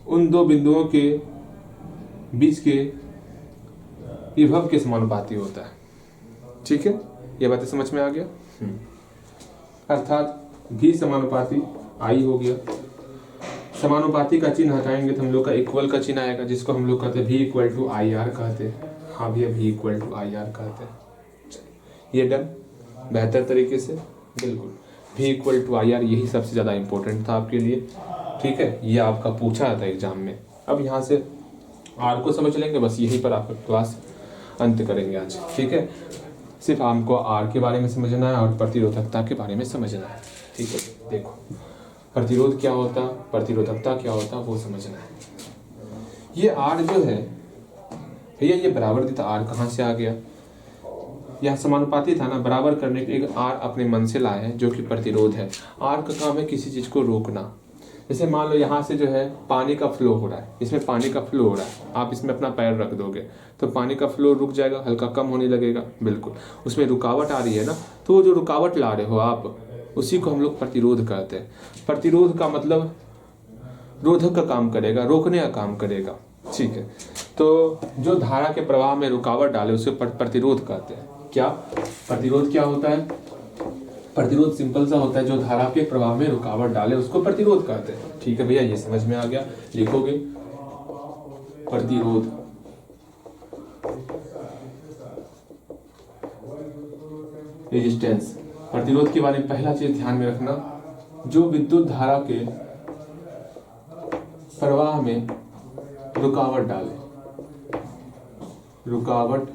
उन दो बिंदुओं के बीच के विभव के समानुपाती होता है। ठीक है, ये बातें समझ में आ गया। अर्थात भी समानुपाती आई हो गया। समानुपाती का चिन्ह हटाएंगे तो हम लोग का इक्वल का चिन्ह आएगा, जिसको हम लोग कहते हैं भी इक्वल टू आई आर कहते हैं। हाँ भैया, भी इक्वल टू आई आर कहते हैं। ये डन बेहतर तरीके से, बिल्कुल भी इक्वल टू आई आर, यही सबसे ज़्यादा इंपॉर्टेंट था आपके लिए। ठीक है, ये आपका पूछा था एग्जाम में। अब यहाँ से आर को समझ लेंगे, बस यहीं पर आपका क्लास अंत करेंगे आज। ठीक है, सिर्फ आपको आर के बारे में समझना है और प्रतिरोधकता के बारे में समझना है। ठीक है, देखो प्रतिरोध क्या होता, प्रतिरोधकता क्या होता, वो समझना है। ये आर जो है भैया, ये बराबर था। आर कहाँ से आ गया, यह समानुपाती था ना, बराबर करने के लिए आर अपने मन से लाए हैं, जो कि प्रतिरोध है। आर का काम है किसी चीज को रोकना। जैसे मान लो यहाँ से जो है पानी का फ्लो हो रहा है, इसमें पानी का फ्लो हो रहा है, आप इसमें अपना पैर रख दोगे तो पानी का फ्लो रुक जाएगा, हल्का कम होने लगेगा। बिल्कुल, उसमें रुकावट आ रही है ना, तो वो जो रुकावट ला रहे हो आप, उसी को हम लोग प्रतिरोध कहते हैं। प्रतिरोध का मतलब रोधक का काम करेगा, रोकने का काम करेगा। ठीक है, तो जो धारा के प्रवाह में रुकावट डाले उसे प्रतिरोध कहते हैं। क्या प्रतिरोध क्या होता है, प्रतिरोध सिंपल सा होता है, जो धारा के प्रवाह में रुकावट डाले उसको प्रतिरोध कहते हैं। ठीक है भैया, ये समझ में आ गया। लिखोगे प्रतिरोध, रेजिस्टेंस। प्रतिरोध के बारे में पहला चीज ध्यान में रखना, जो विद्युत धारा के प्रवाह में रुकावट डाले, रुकावट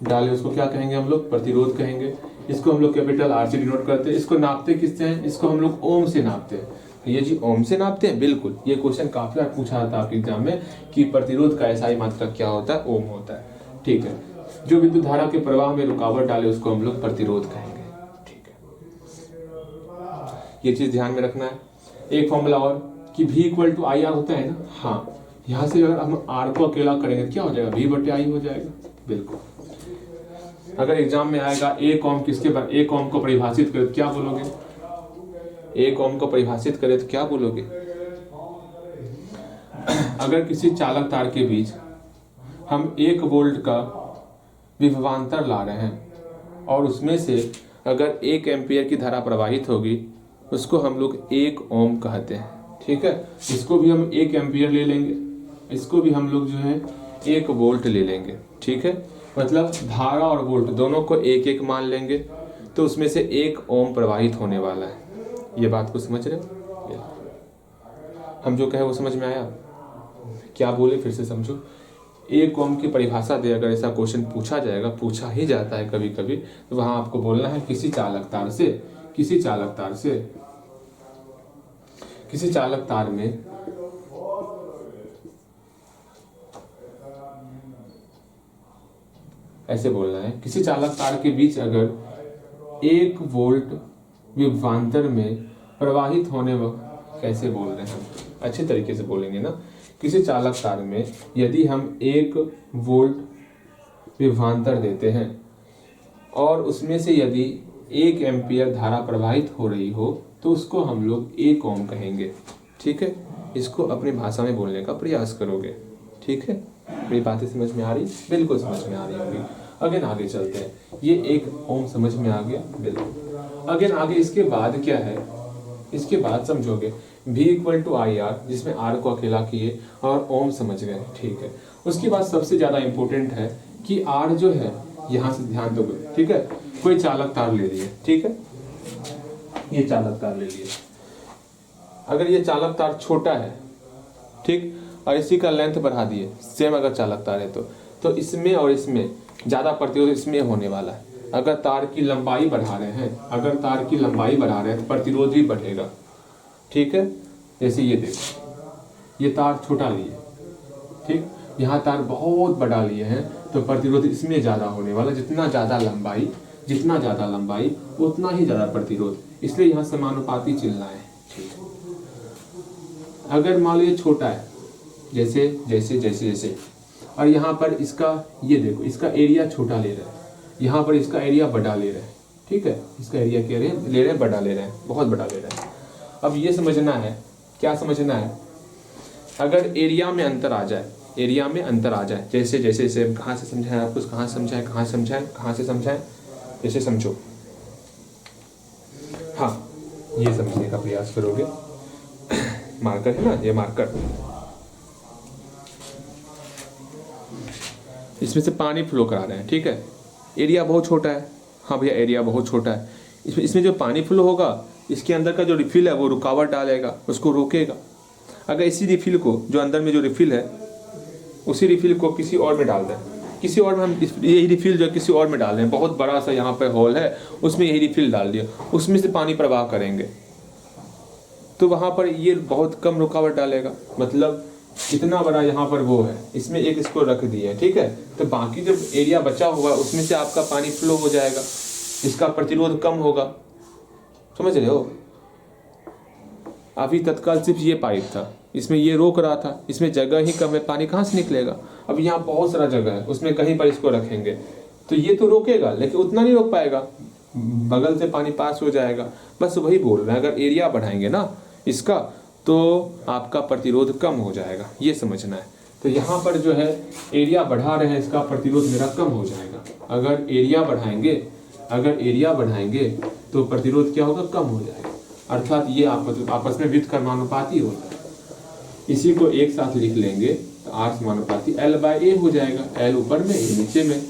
डाले उसको क्या कहेंगे हम लोग? प्रतिरोध कहेंगे। इसको हम लोग कैपिटल आर से डिनोट करते हैं। इसको नापते किससे हैं? इसको हम लोग ओम से नापते हैं। ये जी ओम से नापते हैं, बिल्कुल। ये क्वेश्चन काफी बार पूछा था आपके एग्जाम में कि प्रतिरोध का एसआई मात्रक क्या होता है? ओम होता है। ठीक है, जो विद्युत धारा के प्रवाह में रुकावट डाले उसको हम लोग प्रतिरोध कहेंगे। ठीक है, ये चीज ध्यान में रखना है। एक फॉर्मूला और कि V equal to I R होता है ना। हाँ, यहाँ से अगर हम आर को अकेला करेंगे तो क्या हो जाएगा? V बटे आई हो जाएगा। बिल्कुल। अगर एग्जाम में आएगा एक ओम किसके बारे, एक ओम को परिभाषित करे तो क्या बोलोगे? एक ओम को परिभाषित करे तो क्या बोलोगे? अगर किसी चालक तार के बीच हम 1 वोल्ट का विभवांतर ला रहे हैं और उसमें से अगर 1 एम्पियर की धारा प्रवाहित होगी, उसको हम लोग 1 ओम कहते हैं। ठीक है, इसको भी हम 1 एम्पियर ले लेंगे, इसको भी हम लोग जो है 1 वोल्ट ले लेंगे। ठीक है, मतलब धारा और वोल्ट दोनों को 1-1 मान लेंगे, तो उसमें से 1 ओम प्रवाहित होने वाला है। ये बात को समझ रहे हो? हम जो कहे वो समझ में आया? क्या बोले फिर से समझो। 1 ओम की परिभाषा दे, अगर ऐसा क्वेश्चन पूछा जाएगा, पूछा ही जाता है कभी कभी, तो वहां आपको बोलना है किसी चालक तार में ऐसे बोलना है, किसी चालक तार के बीच अगर 1 वोल्ट विभवांतर में प्रवाहित होने वक्त, कैसे बोल रहे हैं, अच्छे तरीके से बोलेंगे ना। किसी चालक तार में यदि हम 1 वोल्ट विभवांतर देते हैं और उसमें से यदि 1 एम्पियर धारा प्रवाहित हो रही हो, तो उसको हम लोग 1 ओम कहेंगे। ठीक है, इसको अपनी भाषा में बोलने का प्रयास करोगे। ठीक है, मेरी बातें समझ में आ रही? बिल्कुल समझ में आ रही होगी। अगेन आगे चलते हैं। ये 1 ओम समझ में आ गया, बिल्कुल। अगेन आगे इसके बाद क्या है? इसके बाद समझोगे V equal to I R, जिसमें R को अकेला किए और ओम समझ गए। ठीक है, उसके बाद सबसे ज्यादा इंपॉर्टेंट है कि R जो है, यहाँ से ध्यान दोगे। ठीक है, कोई चालक तार ले लिए। ठीक है, ये चालक तार ले लिए। अगर ये चालक तार छोटा है, ठीक, और इसी का लेंथ बढ़ा दिए, सेम अगर चालक तार है तो इसमें और इसमें ज्यादा प्रतिरोध इसमें होने वाला है। अगर तार की लंबाई बढ़ा रहे हैं, तो प्रतिरोध भी बढ़ेगा। ठीक है, जैसे ये देखो, ये तार छोटा लिए, ठीक, यहाँ तार बहुत बड़ा लिए हैं, तो प्रतिरोध इसमें ज्यादा होने वाला। जितना ज्यादा लंबाई उतना ही ज्यादा प्रतिरोध, इसलिए यहाँ समानुपाती चिन्ह है। ठीक, अगर मान लो ये छोटा है, जैसे और यहाँ पर इसका, ये देखो, इसका एरिया छोटा ले रहा है, यहाँ पर इसका एरिया बड़ा ले रहा है। ठीक है, इसका एरिया क्या ले रहे हैं? बड़ा ले रहे हैं, बहुत बड़ा ले रहे हैं। अब ये समझना है, क्या समझना है? अगर एरिया में अंतर आ जाए, जैसे कहाँ से समझाएं आपको, कहाँ से समझाएं, जैसे समझो। हाँ, ये समझने का प्रयास करोगे। मार्कर है ना, ये मार्कर, इसमें से पानी फ्लो करा रहे हैं। ठीक है, एरिया बहुत छोटा है। हाँ भैया, एरिया बहुत छोटा है। इसमें जो पानी फ्लो होगा, इसके अंदर का जो रिफिल है वो रुकावट डालेगा, उसको रोकेगा। अगर इसी रिफिल को, जो अंदर में जो रिफिल है, उसी रिफिल को किसी और में डाल दें, किसी और में हम यही रिफिल जो किसी और में डाल दें, बहुत बड़ा सा यहाँ पे होल है, उसमें यही रिफिल डाल दिया, उसमें से पानी प्रवाह करेंगे, तो वहाँ पर ये बहुत कम रुकावट डालेगा। मतलब इतना बड़ा यहाँ पर वो है, इसमें एक इसको रख दिए। ठीक है, तो बाकी जो एरिया बचा हुआ उसमें से आपका पानी फ्लो हो जाएगा, इसका प्रतिरोध कम होगा। समझ रहे हो? अभी तत्काल सिर्फ ये पाइप था, इसमें ये रोक रहा था, इसमें जगह ही कम है, पानी कहाँ से निकलेगा? अब यहाँ बहुत सारा जगह है, उसमें कहीं पर इसको रखेंगे तो ये तो रोकेगा, लेकिन उतना नहीं रोक पाएगा, बगल से पानी पास हो जाएगा। बस वही बोल रहे हैं, अगर एरिया बढ़ाएंगे ना इसका, तो आपका प्रतिरोध कम हो जाएगा, ये समझना है। तो यहाँ पर जो है एरिया बढ़ा रहे हैं, इसका प्रतिरोध मेरा कम हो जाएगा। अगर एरिया बढ़ाएंगे तो प्रतिरोध क्या होगा? कम हो जाएगा। अर्थात ये आपस में व्युत्क्रमानुपाती होता है। इसी को एक साथ लिख लेंगे तो R समानुपाती L/A हो जाएगा। L ऊपर में, ये नीचे में।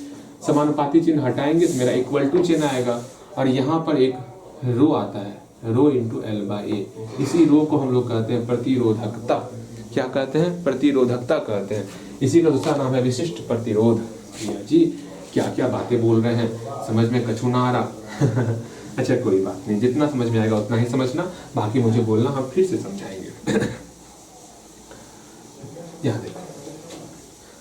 समानुपाती चिन्ह हटाएंगे तो मेरा इक्वल टू चिन्ह आएगा, और यहाँ पर एक रो आता है, रो इंटू L/A। इसी रो को हम लोग कहते हैं प्रतिरोधकता। क्या कहते हैं? प्रतिरोधकता कहते हैं। इसी का दूसरा नाम है विशिष्ट प्रतिरोध। भैया जी क्या क्या बातें बोल रहे हैं, समझ में कछु ना आ रहा अच्छा कोई बात नहीं, जितना समझ में आएगा उतना ही समझना, बाकी मुझे बोलना, हम फिर से समझाएंगे यहाँ देखो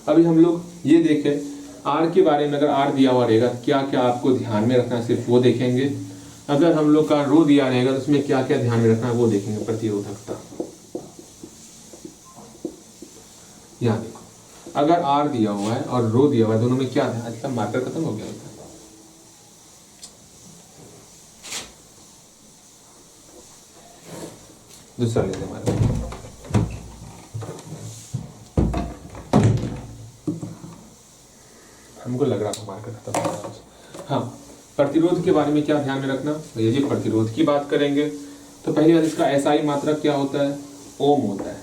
अभी हम लोग ये देखें आर के बारे में। अगर आर दिया हुआ रहेगा क्या क्या आपको ध्यान में रखना है, सिर्फ वो देखेंगे। अगर हम लोग का रो दिया रहेगा तो उसमें क्या क्या ध्यान में रखना है वो देखेंगे। प्रतिरोधकता, यहाँ देखो अगर आर दिया हुआ है और रो दिया हुआ है, दोनों में क्या है? अच्छा मार्कर खत्म हो गया है। दूसरा लेते हमारे, हमको लग रहा था मार्कर खत्म हो गया। हाँ, प्रतिरोध के बारे में क्या ध्यान में रखना भैया जी? प्रतिरोध की बात करेंगे तो पहली बात इसका एसआई मात्रा क्या होता है? ओम होता है,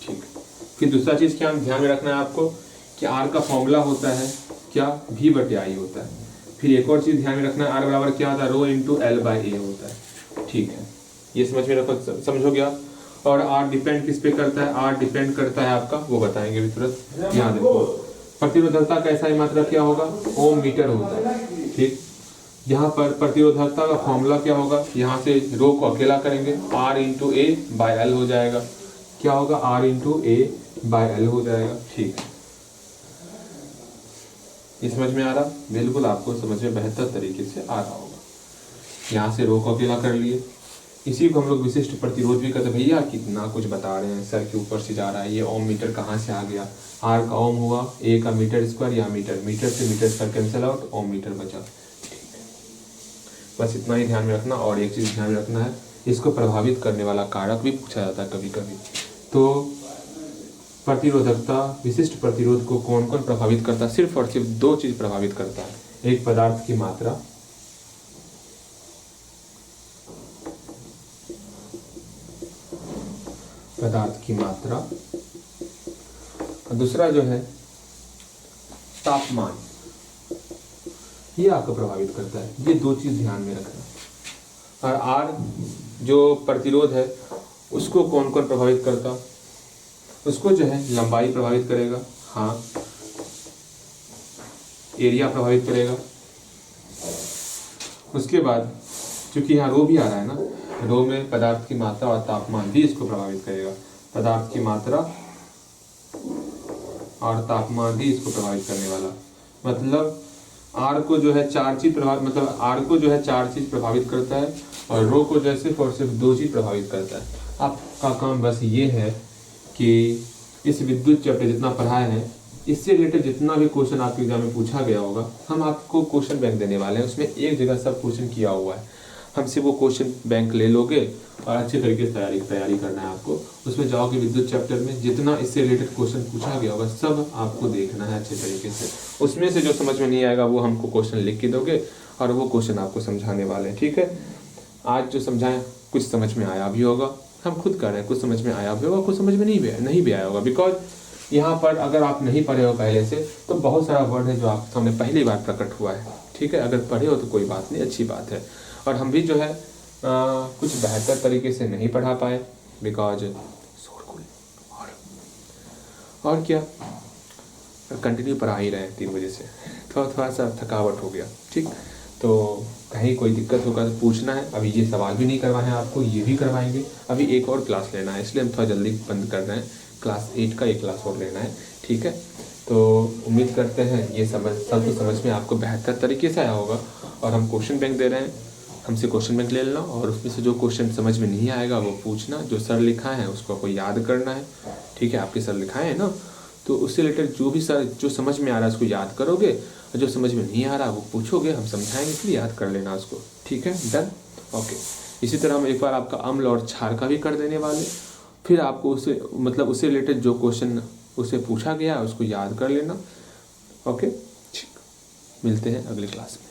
ठीक। फिर दूसरा चीज क्या ध्यान में रखना है आपको कि आर का फॉर्मूला होता है क्या? V/I होता है। फिर एक और चीज ध्यान में रखना है, आर बराबर क्या होता है? रो इंटू L/A होता है, ठीक है। ये समझ में रखो, समझोगे आप। और आर डिपेंड किस पे करता है? आर डिपेंड करता है आपका, वो बताएंगे भी तुरंत। यहाँ देखो प्रतिरोधकता का एसआई मात्रा क्या होगा? ओम मीटर होता है, ठीक। यहाँ पर प्रतिरोधकता का फॉर्मूला क्या होगा? यहाँ से रो को अकेला करेंगे, R into A by L हो जाएगा। क्या होगा? R into A by L हो जाएगा, ठीक है। ये समझ में आ रहा? बिल्कुल आपको समझ में बेहतर तरीके से आ रहा होगा। यहाँ से रो को अकेला कर लिए, इसी को हम लोग विशिष्ट प्रतिरोध भी कहते हैं। भैया कितना कुछ बता रहे हैं, सर के ऊपर से जा रहा है, ये ओम मीटर कहाँ से आ गया? आर का ओम हुआ, ए का मीटर स्क्वायर या मीटर, मीटर से मीटर स्क्वायर कैंसिल आउट, ओम मीटर बचा, ठीक है। बस इतना ही ध्यान में रखना। और एक चीज़ ध्यान में रखना है, इसको प्रभावित करने वाला कारक भी पूछा जाता है कभी कभी। तो प्रतिरोधकता, विशिष्ट प्रतिरोध को कौन कौन प्रभावित करता है? सिर्फ और सिर्फ दो चीज प्रभावित करता है, एक पदार्थ की मात्रा, और दूसरा जो है तापमान, ये आपको प्रभावित करता है। ये दो चीज ध्यान में रखना। और आर जो प्रतिरोध है उसको कौन कौन प्रभावित करता? उसको जो है लंबाई प्रभावित करेगा, हाँ, एरिया प्रभावित करेगा। उसके बाद चूंकि यहाँ रो भी आ रहा है ना, रो में पदार्थ की मात्रा और तापमान भी इसको प्रभावित करेगा। पदार्थ की मात्रा और तापमान भी इसको प्रभावित करने वाला। मतलब आर को जो है चार चीज प्रभावित, मतलब आर को जो है चार चीज प्रभावित करता है और रो को जो है सिर्फ और सिर्फ दो चीज प्रभावित करता है। आपका काम बस ये है कि इस विद्युत चैप्टर जितना पढ़ाए हैं, इससे रिलेटेड जितना भी क्वेश्चन आपके एग्जाम में पूछा गया होगा, हम आपको क्वेश्चन बैंक देने वाले हैं। उसमें एक जगह सब क्वेश्चन किया हुआ है, हमसे वो क्वेश्चन बैंक ले लोगे और अच्छे तरीके से तैयारी करना है आपको। उसमें जाओगे विद्युत चैप्टर में, जितना इससे रिलेटेड क्वेश्चन पूछा गया होगा सब आपको देखना है अच्छे तरीके से। उसमें से जो समझ में नहीं आएगा वो हमको क्वेश्चन लिख के दोगे और वो क्वेश्चन आपको समझाने वाले हैं, ठीक है। आज जो समझाएं कुछ समझ में आया भी होगा, हम खुद कर रहे हैं, कुछ समझ में आया भी होगा, कुछ समझ में नहीं भी आया होगा। बिकॉज यहाँ पर अगर आप नहीं पढ़े हो पहले से तो बहुत सारा वर्ड है जो आपके सामने पहली बार प्रकट हुआ है, ठीक है। अगर पढ़े हो तो कोई बात नहीं, अच्छी बात है। और हम भी जो है कुछ बेहतर तरीके से नहीं पढ़ा पाए बिकॉज शोरगुल और क्या, कंटिन्यू पढ़ा ही रहे 3 बजे से, थोड़ा सा थकावट हो गया, ठीक। तो कहीं कोई दिक्कत होगा तो पूछना है। अभी ये सवाल भी नहीं करवाए हैं आपको, ये भी करवाएंगे। अभी एक और क्लास लेना है, इसलिए हम थोड़ा जल्दी बंद कर रहे हैं। क्लास 8 का एक क्लास और लेना है, ठीक है। तो उम्मीद करते हैं ये सब तो समझ में आपको बेहतर तरीके से आया होगा। और हम क्वेश्चन बैंक दे रहे हैं, हमसे क्वेश्चन बैंक ले लेना और उसमें से जो क्वेश्चन समझ में नहीं आएगा वो पूछना। जो सर लिखा है उसको आपको याद करना है, ठीक है। आपके सर लिखाए हैं ना, तो उससे रिलेटेड जो भी सर जो समझ में आ रहा है उसको याद करोगे, और जो समझ में नहीं आ रहा वो पूछोगे, हम समझाएंगे, फिर याद कर लेना उसको, ठीक है। Done, okay. इसी तरह हम एक बार आपका अम्ल और क्षार का भी कर देने वाले, फिर आपको उससे मतलब उससे रिलेटेड जो क्वेश्चन उससे पूछा गया है उसको याद कर लेना, ओके। ठीक, मिलते हैं अगली क्लास में।